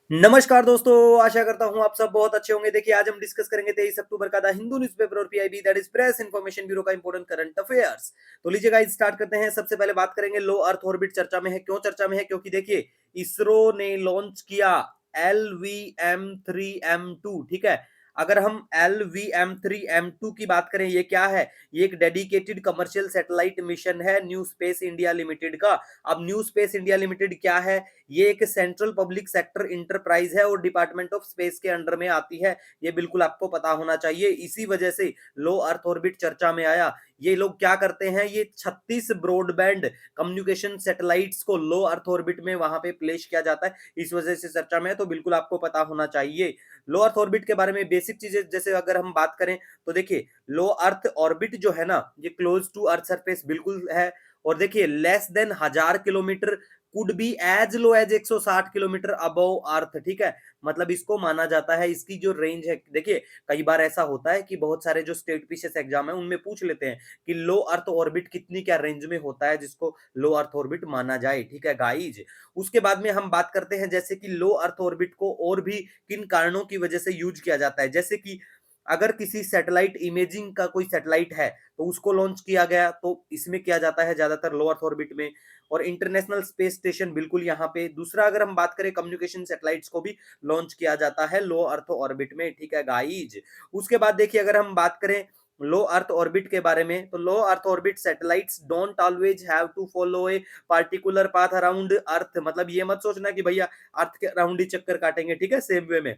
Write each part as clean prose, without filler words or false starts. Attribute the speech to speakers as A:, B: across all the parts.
A: नमस्कार दोस्तों, आशा करता हूँ आप सब बहुत अच्छे होंगे। देखिए, आज हम डिस्कस करेंगे 23 अक्टूबर का द हिंदू न्यूज़पेपर और PIB that is press information bureau का इंपॉर्टेंट करंट अफेयर्स। तो लीजिए गाइस, स्टार्ट करते हैं। सबसे पहले बात करेंगे लो अर्थ ऑर्बिट चर्चा में है। क्यों चर्चा में है? क्योंकि देखिए, इसरो ने लॉन्च किया LVM-3M2। ठीक है, अगर हम LVM-3M2 की बात करें, ये क्या है? ये एक डेडिकेटेड कमर्शियल सैटेलाइट मिशन है न्यू स्पेस इंडिया लिमिटेड का। अब न्यू स्पेस इंडिया लिमिटेड क्या है? ये एक सेंट्रल पब्लिक सेक्टर इंटरप्राइज है और डिपार्टमेंट ऑफ स्पेस के अंडर में आती है। ये बिल्कुल आपको पता होना चाहिए। इसी वजह से लो अर्थ ऑर्बिट चर्चा में आया। ये लोग क्या करते हैं? ये 36 ब्रॉडबैंड कम्युनिकेशन सैटेलाइट्स को लो अर्थ ऑर्बिट में वहां पे प्लेस किया जाता है। इस वजह से चर्चा में है, तो बिल्कुल आपको पता होना चाहिए। लो अर्थ ऑर्बिट के बारे में बेसिक चीजें जैसे अगर हम बात करें, तो देखिए, लो अर्थ ऑर्बिट जो है ना, ये क्लोज टू अर्थ सरफेस बिल्कुल है। और देखिए, less than 1000 kilometre, could be as low as 160 kilometre above earth. ठीक है, मतलब इसको माना जाता है, इसकी जो रेंज है। देखिए, कई बार ऐसा होता है कि बहुत सारे जो स्टेट पीसीएस एग्जाम है उनमें पूछ लेते हैं कि लो अर्थ ऑर्बिट कितनी क्या रेंज में होता है जिसको लो अर्थ ऑर्बिट माना जाए। ठीक है गाइज, उसके बाद में हम बात करते हैं जैसे कि लो अर्थ ऑर्बिट को और भी किन कारणों की वजह से यूज किया जाता है। जैसे कि अगर किसी सैटेलाइट इमेजिंग का कोई सैटेलाइट है तो उसको लॉन्च किया गया, तो इसमें किया जाता है ज्यादातर लो अर्थ ऑर्बिट में। और इंटरनेशनल स्पेस स्टेशन बिल्कुल यहाँ पे। दूसरा, अगर हम बात करें, कम्युनिकेशन सैटेलाइट्स को भी लॉन्च किया जाता है लो अर्थ ऑर्बिट में। ठीक है गाइज, उसके बाद देखिए, अगर हम बात करें लो अर्थ ऑर्बिट के बारे में, तो low earth orbit satellites don't always have to follow a particular path around earth. मतलब ये मत सोचना कि भैया अर्थ के अराउंड ही चक्कर काटेंगे। ठीक है, सेम वे में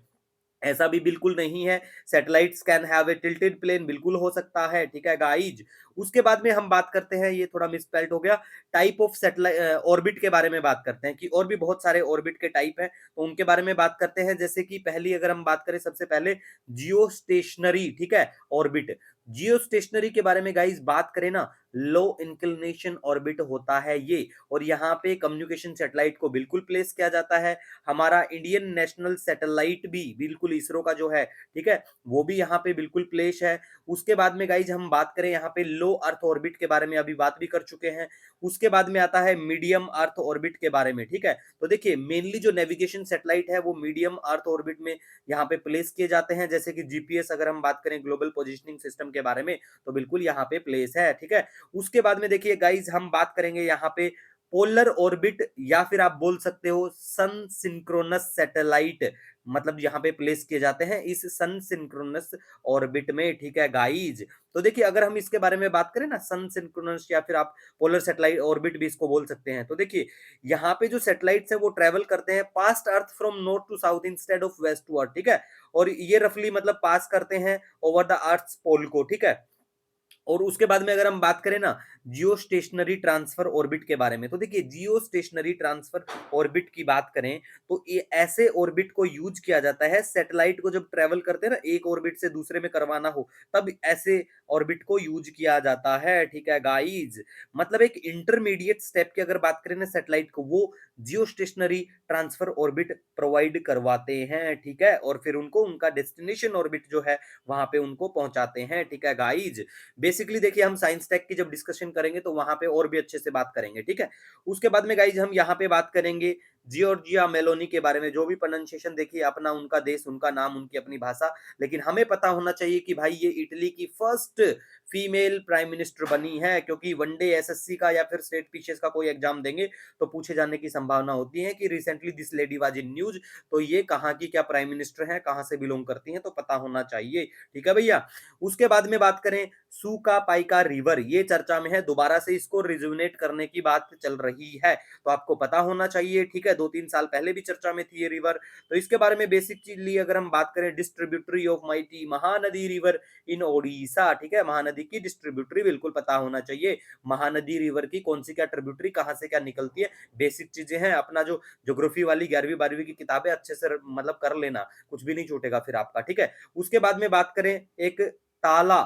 A: ऐसा भी बिल्कुल नहीं है। Satellites can have a tilted plane, बिल्कुल हो सकता है। ठीक है गाइज, उसके बाद में हम बात करते हैं, ये थोड़ा मिसस्पेल्ड हो गया, टाइप ऑफ सैटेलाइट ऑर्बिट के बारे में बात करते हैं कि और भी बहुत सारे ऑर्बिट के टाइप हैं, तो उनके बारे में बात करते हैं। जैसे कि पहली अगर हम बात करें, सबसे पहले जियो स्टेशनरी। ठीक है, ऑर्बिट। जियो स्टेशनरी के बारे में गाइज बात करें ना, लो इंक्लिनेशन ऑर्बिट होता है ये। और यहाँ पे कम्युनिकेशन सैटेलाइट को बिल्कुल प्लेस किया जाता है। हमारा इंडियन नेशनल सैटेलाइट भी बिल्कुल इसरो का जो है, ठीक है, वो भी यहाँ पे बिल्कुल प्लेस है। उसके बाद में गाइज हम बात करें यहाँ पे लो अर्थ ऑर्बिट के बारे में, अभी बात भी कर चुके हैं। उसके बाद में आता है मीडियम अर्थ ऑर्बिट के बारे में। ठीक है, तो देखिए, मेनली जो नेविगेशन सैटेलाइट है वो मीडियम अर्थ ऑर्बिट में यहाँ पे प्लेस किए जाते हैं। जैसे कि जीपीएस, अगर हम बात करें ग्लोबल पोजिशनिंग सिस्टम के बारे में, तो बिल्कुल यहाँ पे प्लेस है। ठीक है, उसके बाद में देखिए गाइज, हम बात करेंगे यहाँ पे पोलर ऑर्बिट, या फिर आप बोल सकते हो सन सिंक्रोनस सैटेलाइट, मतलब यहाँ पे प्लेस किए जाते हैं इस सन सिंक्रोनस ऑर्बिट में। ठीक है गाइज, तो देखिए, अगर हम इसके बारे में बात करें ना, सन सिंक्रोनस या फिर आप पोलर सैटेलाइट ऑर्बिट भी इसको बोल सकते हैं, तो देखिए, यहाँ पे जो सैटेलाइट्स है वो ट्रेवल करते हैं past earth from north to south instead of west to earth. ठीक है, और ये रफली मतलब पास करते हैं ओवर द अर्थ पोल को। ठीक है, और उसके बाद में अगर हम बात करें ना, जियो स्टेशनरी ट्रांसफर ऑर्बिट के बारे में, तो देखिए, जियो स्टेशनरी ट्रांसफर ऑर्बिट की बात करें, तो ये ऐसे ऑर्बिट को यूज किया जाता है सैटेलाइट को जब ट्रेवल करते हैं ना, एक ऑर्बिट से दूसरे में करवाना हो, तब ऐसे ऑर्बिट को यूज किया जाता है। ठीक है गाइज, मतलब एक इंटरमीडिएट स्टेप की अगर बात करें ना सैटेलाइट को, वो जियो स्टेशनरी ट्रांसफर ऑर्बिट प्रोवाइड करवाते हैं। ठीक है, और फिर उनको उनका डेस्टिनेशन ऑर्बिट जो है वहां पे उनको पहुंचाते हैं। ठीक है गाइज, बेसिकली देखिए, हम साइंस टेक की जब डिस्कशन करेंगे तो वहां पे और भी अच्छे से बात करेंगे। ठीक है, उसके बाद में गाइज हम यहाँ पे बात करेंगे जियोर्जिया मेलोनी के बारे में। जो भी प्रोनाउंसिएशन, देखिए, अपना उनका देश, उनका नाम, उनकी अपनी भाषा, लेकिन हमें पता होना चाहिए कि भाई ये इटली की फर्स्ट फीमेल प्राइम मिनिस्टर बनी है। क्योंकि वनडे एसएससी का या फिर स्टेट पीसीएस का कोई एग्जाम देंगे तो पूछे जाने की संभावना होती है कि recently this lady was in news, तो ये कहाँ की क्या प्राइम मिनिस्टर है, कहाँ से बिलोंग करती हैं, तो पता होना चाहिए। ठीक है भैया, उसके बाद में बात करें, सूका पाइका रिवर, ये चर्चा में है, दोबारा से इसको रिजुनेट करने की बात चल रही है, तो आपको पता होना चाहिए। ठीक है, 2-3 साल पहले भी चर्चा में थी ये रिवर। तो इसके बारे में बेसिक चीज ली अगर हम बात करें, distributary of mighty Mahanadi river in Odisha. ठीक है, महानदी की डिस्ट्रीब्यूटरी बिल्कुल पता होना चाहिए। महानदी रिवर की कौन सी क्या ट्रिब्यूटरी, कहाँ से क्या निकलती है, बेसिक चीजें हैं। अपना जो ज्योग्राफी वाली 11वीं 12वीं की किताबें अच्छे से मतलब कर लेना, कुछ भी नहीं छूटेगा फिर आपका। ठीक है, उसके बाद में बात करें, एक ताला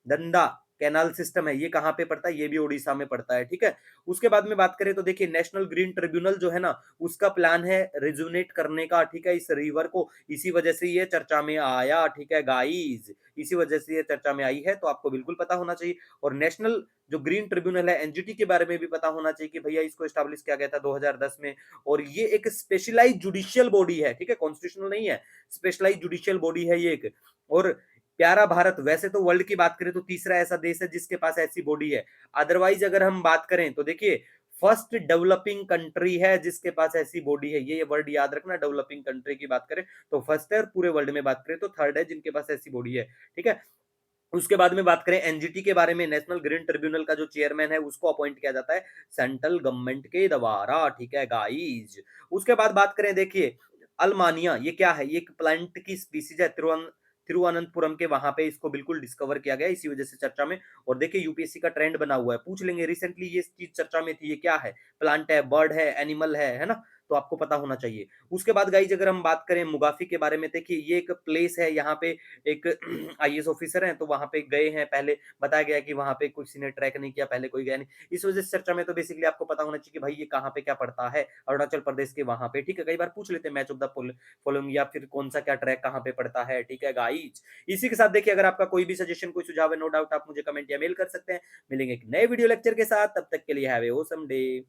A: डंडा कैनाल सिस्टम है, ये कहाँ पे पड़ता है? ये भी ओडिशा में पड़ता है, ठीक है? उसके बाद में बात करें तो देखिए नेशनल ग्रीन ट्रिब्यूनल जो है ना, उसका प्लान है रिजुनेट करने का, ठीक है, इस रिवर को। इसी वजह से ये चर्चा में आया, ठीक है गाइस, इसी वजह से ये चर्चा में आई है, तो आपको बिल्कुल पता होना चाहिए। और नेशनल जो ग्रीन ट्रिब्यूनल है एनजीटी के बारे में भी पता होना चाहिए कि भैया इसको एस्टैब्लिश किया गया था 2010 में, और ये एक स्पेशलाइज्ड जुडिशियल बॉडी है, ठीक है, कॉन्स्टिट्यूशनल नहीं है, स्पेशलाइज्ड जुडिशियल बॉडी है ये एक। और प्यारा भारत, वैसे तो वर्ल्ड की बात करें तो तीसरा ऐसा देश है जिसके पास ऐसी बॉडी है। अदरवाइज अगर हम बात करें तो देखिए फर्स्ट डेवलपिंग कंट्री है जिसके पास ऐसी बॉडी है, ये वर्ड याद रखना। डेवलपिंग कंट्री की बात करें तो फर्स्ट है, और पूरे वर्ल्ड में बात करें तो थर्ड है जिनके पास ऐसी बॉडी है, ठीक है। उसके बाद में बात करें एनजीटी के बारे में, नेशनल ग्रीन ट्रिब्यूनल का जो चेयरमैन है उसको अपॉइंट किया जाता है सेंट्रल गवर्नमेंट के द्वारा, ठीक है गाइज। उसके बाद बात करें देखिए अल्मानिया, ये क्या है? ये एक प्लांट की स्पीसीज है, तिरुवनंतपुरम के वहां पे इसको बिल्कुल डिस्कवर किया गया, इसी वजह से चर्चा में। और देखिए यूपीएससी का ट्रेंड बना हुआ है, पूछ लेंगे रिसेंटली ये चीज चर्चा में थी, ये क्या है? प्लांट है, बर्ड है, एनिमल है ना? तो आपको पता होना चाहिए। उसके बाद गाइज अगर हम बात करें मुगाफी के बारे में, देखिए ये एक प्लेस है, यहाँ पे एक आईएएस ऑफिसर हैं तो वहां पे गए हैं, पहले बताया गया कि वहां पे किसी ने ट्रैक नहीं किया, पहले कोई गया नहीं, इस वजह से चर्चा में। तो बेसिकली आपको पता होना चाहिए कि भाई ये कहाँ पे क्या पड़ता है, अरुणाचल प्रदेश के वहां पे, ठीक है। कई बार पूछ लेते हैं मैच ऑफ द फॉलोइंग, या फिर कौन सा क्या ट्रैक कहाँ पे पड़ता है, ठीक है गाइज। इसी के साथ देखिए अगर आपका कोई भी सजेशन, कोई सुझाव है, नो डाउट आप मुझे कमेंट या मेल कर सकते हैं। मिलेंगे एक नए वीडियो लेक्चर के साथ, तब तक के लिए हैव ए ऑसम डे।